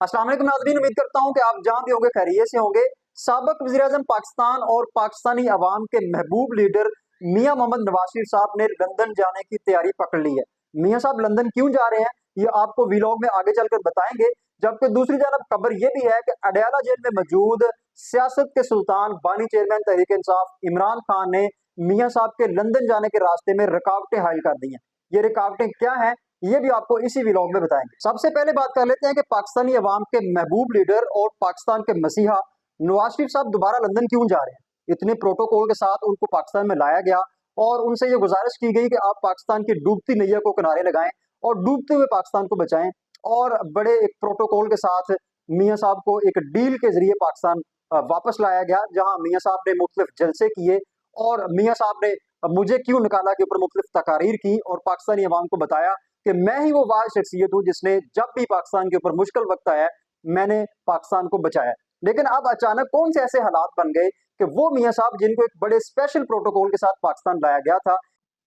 अस्सलाम वालेकुम नाज़रीन, उम्मीद करता हूं कि आप जहां भी होंगे खैरियत से होंगे। साबिक वज़ीर-ए-आज़म पाकिस्तान और पाकिस्तानी अवाम के महबूब लीडर मियां मोहम्मद नवाज शरीफ साहब ने लंदन जाने की तैयारी पकड़ ली है। मियां साहब लंदन क्यों जा रहे हैं, ये आपको वीलॉग में आगे चलकर बताएंगे। जबकि दूसरी जानब खबर यह भी है कि अडयाला जेल में मौजूद सियासत के सुल्तान बानी चेयरमैन तहरीक इंसाफ इमरान खान ने मियां साहब के लंदन जाने के रास्ते में रुकावटें हायल कर दी हैं। ये रुकावटें क्या हैं, ये भी आपको इसी व्लॉग में बताएंगे। सबसे पहले बात कर लेते हैं कि पाकिस्तानी अवाम के महबूब लीडर और पाकिस्तान के मसीहा नवाज शरीफ साहब दोबारा लंदन क्यों जा रहे हैं। इतने प्रोटोकॉल के साथ उनको पाकिस्तान में लाया गया और उनसे ये गुजारिश की गई कि आप पाकिस्तान की डूबती नैया को किनारे लगाएं और डूबते हुए पाकिस्तान को बचाएं। और बड़े एक प्रोटोकॉल के साथ मियाँ साहब को एक डील के जरिए पाकिस्तान वापस लाया गया, जहां मियाँ साहब ने मुख्तलिफ जलसे किए और मियाँ साहब ने मुझे क्यों निकाला के ऊपर मुख्तलिफ तकारीर की और पाकिस्तानी अवाम को बताया कि मैं ही वो वाहिद शख्सियत हूं जिसने जब भी पाकिस्तान के ऊपर मुश्किल वक्त आया मैंने पाकिस्तान को बचाया। लेकिन अब अचानक कौन से ऐसे हालात बन गए कि वो मियाँ साहब जिनको एक बड़े स्पेशल प्रोटोकॉल के साथ पाकिस्तान लाया गया था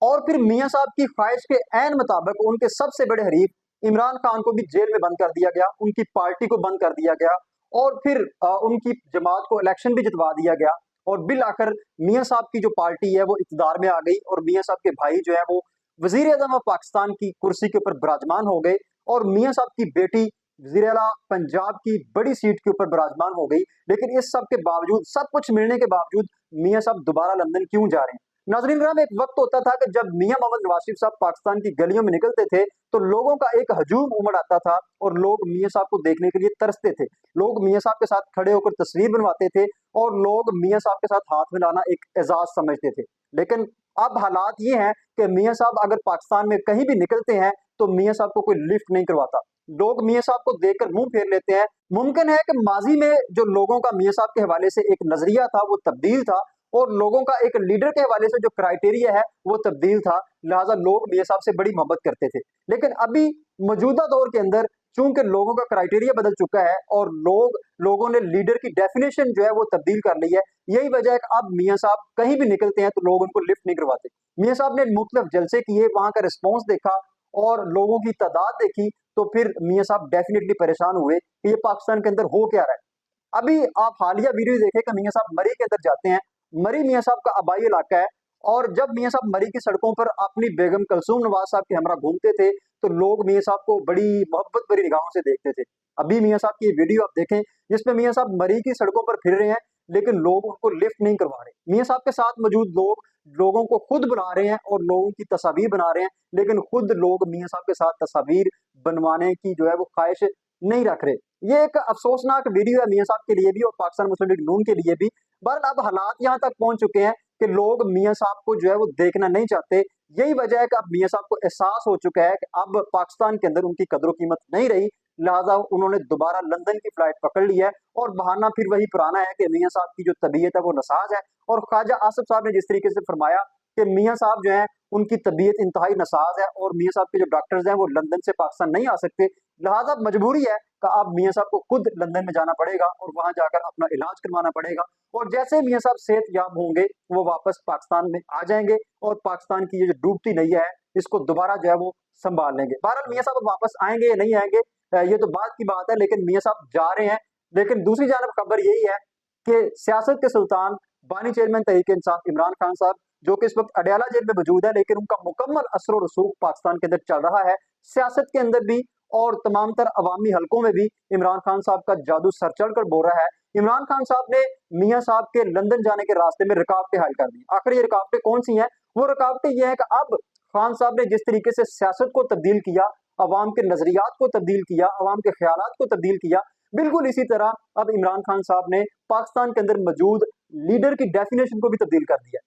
और फिर मियाँ साहब की ख्वाहिश के ऐन मुताबिक उनके सबसे बड़े हरीफ इमरान खान को भी जेल में बंद कर दिया गया, उनकी पार्टी को बंद कर दिया गया और फिर उनकी जमात को इलेक्शन भी जितवा दिया गया और बिल आखिर मियाँ साहब की जो पार्टी है वो इक़्तिदार में आ गई और मियाँ साहब के भाई जो है वो वज़ीर-ए-आज़म ऑफ पाकिस्तान की कुर्सी के ऊपर विराजमान हो गए और मियाँ साहब की बेटी वज़ीर-ए-आला पंजाब की बड़ी सीट के ऊपर विराजमान हो गई। लेकिन इस सब के बावजूद, सब कुछ मिलने के बावजूद मियाँ साहब दोबारा लंदन क्यों जा रहे हैं। नाज़रीन किराम, एक वक्त होता था कि जब मियाँ मोहम्मद नवाज शरीफ साहब पाकिस्तान की गलियों में निकलते थे तो लोगों का एक हजूम उमड़ आता था और लोग मियाँ साहब को देखने के लिए तरसते थे। लोग मियाँ साहब के साथ खड़े होकर तस्वीर बनवाते थे और लोग मियाँ साहब के साथ हाथ मिलाना एक एजाज समझते थे। लेकिन अब हालात ये हैं कि मियाँ साहब अगर पाकिस्तान में कहीं भी निकलते हैं तो मियाँ साहब को कोई लिफ्ट नहीं करवाता। लोग मियाँ साहब को देखकर मुंह फेर लेते हैं। मुमकिन है कि माजी में जो लोगों का मियाँ साहब के हवाले से एक नजरिया था वो तब्दील था और लोगों का एक लीडर के हवाले से जो क्राइटेरिया है वो तब्दील था, लिहाजा लोग मियाँ साहब से बड़ी मोहब्बत करते थे। लेकिन अभी मौजूदा दौर के अंदर चूंकि लोगों का क्राइटेरिया बदल चुका है और लोगों ने लीडर की डेफिनेशन जो है वो तब्दील कर ली है, यही वजह है कि अब मियाँ साहब कहीं भी निकलते हैं तो लोग उनको लिफ्ट नहीं करवाते। मियाँ साहब ने मुख्तलिफ जलसे किए, वहां का रिस्पॉन्स देखा और लोगों की तादाद देखी तो फिर मियाँ साहब डेफिनेटली परेशान हुए कि ये पाकिस्तान के अंदर हो क्या रहा है। अभी आप हालिया वीडियो देखें कि मियाँ साहब मरी के अंदर जाते हैं। मरी मियाँ साहब का आबाई इलाका है और जब मियाँ साहब मरी की सड़कों पर अपनी बेगम कलसूम नवाज साहब के हमरा घूमते थे तो लोग मियाँ साहब को बड़ी मोहब्बत भरी निगाहों से देखते थे। अभी मियाँ साहब की वीडियो आप देखें जिसमें मियाँ साहब मरी की सड़कों पर फिर रहे हैं लेकिन लोग उनको लिफ्ट नहीं करवा रहे। मियाँ साहब के साथ मौजूद लोग लोगों को खुद बुला रहे हैं और लोगों की तस्वीर बना रहे हैं, लेकिन खुद लोग मियाँ साहब के साथ तस्वीर बनवाने की जो है वो ख्वाहिश नहीं रख रहे। ये एक अफसोसनाक वीडियो है मियाँ साहब के लिए भी और पाकिस्तान मुस्लिम लीग नून के लिए भी। बहरहाल अब हालात यहाँ तक पहुंच चुके हैं कि लोग मियाँ साहब को जो है वो देखना नहीं चाहते। यही वजह है कि अब मियाँ साहब को एहसास हो चुका है कि अब पाकिस्तान के अंदर उनकी कदर कीमत नहीं रही, लिहाजा उन्होंने दोबारा लंदन की फ्लाइट पकड़ ली है और बहाना फिर वही पुराना है कि मियाँ साहब की जो तबीयत है वो नसाज है। और ख्वाजा आसिफ साहब ने जिस तरीके से फरमाया कि मियाँ साहब जो है उनकी तबीयत इंतहाई नसाज है और मियाँ साहब के जो डॉक्टर्स हैं वो लंदन से पाकिस्तान नहीं आ सकते, लिहाजा मजबूरी है कि अब मियाँ साहब को खुद लंदन में जाना पड़ेगा और वहां जाकर अपना इलाज करवाना पड़ेगा और जैसे मियाँ साहब सेहतयाब होंगे वो वापस पाकिस्तान में आ जाएंगे और पाकिस्तान की ये जो डूबती नैया है इसको दोबारा जो है वो संभाल लेंगे। बहरहाल मियाँ साहब वापस आएंगे या नहीं आएंगे ये तो बात की बात है, लेकिन मियाँ साहब जा रहे हैं। लेकिन दूसरी जानब खबर यही है कि सियासत के सुल्तान बानी चेयरमैन तहरीक इंसाफ इमरान खान साहब जो कि इस वक्त अडयाला जेल में मौजूद है, लेकिन उनका मुकम्मल असर और रसूख पाकिस्तान के अंदर चल रहा है, सियासत के अंदर भी और तमाम तर अवामी हलकों में भी इमरान खान साहब का जादू सर चढ़ कर बोल रहा है। इमरान खान साहब ने मियाँ साहब के लंदन जाने के रास्ते में रुकावटें हायल कर दी। आखिर ये रुकावटें कौन सी हैं? वो रुकावटें ये हैं कि अब खान साहब ने जिस तरीके से सियासत को तब्दील किया, अवाम के नजरियात को तब्दील किया, अवाम के ख्यालात को तब्दील किया, बिल्कुल इसी तरह अब इमरान खान साहब ने पाकिस्तान के अंदर मौजूद लीडर की डेफिनेशन को भी तब्दील कर दिया।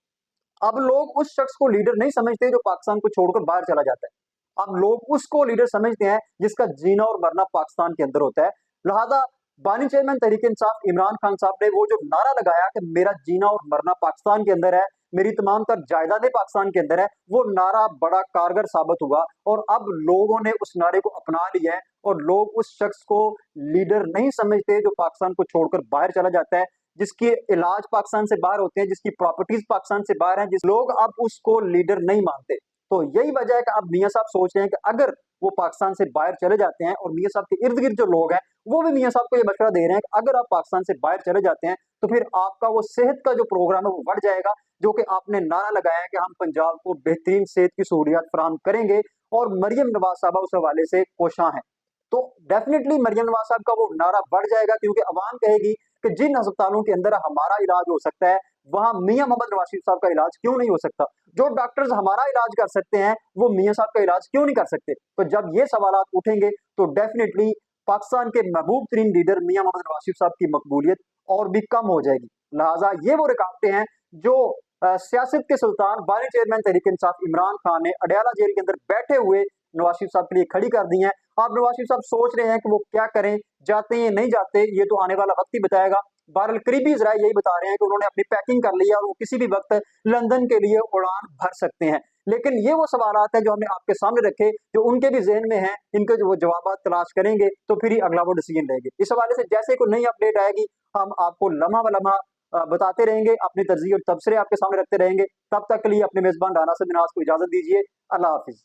अब लोग उस शख्स को लीडर नहीं समझते जो पाकिस्तान को छोड़कर बाहर चला जाता है। अब लोग उसको लीडर समझते हैं जिसका जीना और मरना पाकिस्तान के अंदर होता है। लिहाजा बानी चेयरमैन तहरीक इंसाफ इमरान खान साहब ने वो जो नारा लगाया कि मेरा जीना और मरना पाकिस्तान के अंदर है, मेरी तमाम तर जायदादें पाकिस्तान के अंदर है, वो नारा बड़ा कारगर साबित हुआ और अब लोगों ने उस नारे को अपना लिया है और लोग उस शख्स को लीडर नहीं समझते जो पाकिस्तान को छोड़कर बाहर चला जाता है, जिसके इलाज पाकिस्तान से बाहर होते हैं, जिसकी प्रॉपर्टीज पाकिस्तान से बाहर हैं, जिस लोग अब उसको लीडर नहीं मानते। तो यही वजह है कि अब मियां साहब सोच रहे हैं कि अगर वो पाकिस्तान से बाहर चले जाते हैं, और मियां साहब के इर्द गिर्द जो लोग हैं वो भी मियां साहब को ये मशवरा दे रहे हैं कि अगर आप पाकिस्तान से बाहर चले जाते हैं तो फिर आपका वो सेहत का जो प्रोग्राम है वो बढ़ जाएगा, जो कि आपने नारा लगाया है कि हम पंजाब को बेहतरीन सेहत की सहूलियात फराहम करेंगे, और मरियम नवाज साहबा उस हवाले से कोशां है। तो डेफिनेटली मरियम नवाज साहब का वो नारा बढ़ जाएगा, क्योंकि अवाम कहेगी कि जिन अस्पतालों के अंदर हमारा इलाज हो सकता है वहां मियां मोहम्मद नवाज शरीफ साहब का इलाज क्यों नहीं हो सकता। जो डॉक्टर्स हमारा इलाज कर सकते हैं वो मियां साहब का इलाज क्यों नहीं कर सकते। तो जब ये सवाल उठेंगे तो डेफिनेटली पाकिस्तान के महबूब तरीन लीडर मियां मोहम्मद नवाज शरीफ साहब की मकबूलियत और भी कम हो जाएगी। लिहाजा ये वो रुकावटें हैं जो सियासत के सुल्तान बानी चेयरमैन तहरीक इंसाफ इमरान खान ने अडयाला जेल के अंदर बैठे हुए नवाज शरीफ साहब के लिए खड़ी कर दी हैं। अब नवाज शरीफ साहब सोच रहे हैं कि वो क्या करें, जाते हैं नहीं जाते, ये तो आने वाला वक्त ही बताएगा। बहरहाल करीबी जराये यही बता रहे हैं कि उन्होंने अपनी पैकिंग कर ली है और वो किसी भी वक्त लंदन के लिए उड़ान भर सकते हैं। लेकिन ये वो सवालात हैं जो हमने आपके सामने रखे, जो उनके भी जहन में हैं, इनके जो वो जवाब तलाश करेंगे तो फिर ही अगला वो डिसीजन लेंगे। इस हवाले से जैसे कोई नई अपडेट आएगी हम आपको लम्हा ब लम्हा बताते रहेंगे, अपनी तरजीह और तबसरे आपके सामने रखते रहेंगे। तब तक के लिए अपने मेजबान राना से मिनाज को इजाजत दीजिए। अल्लाह हाफिज।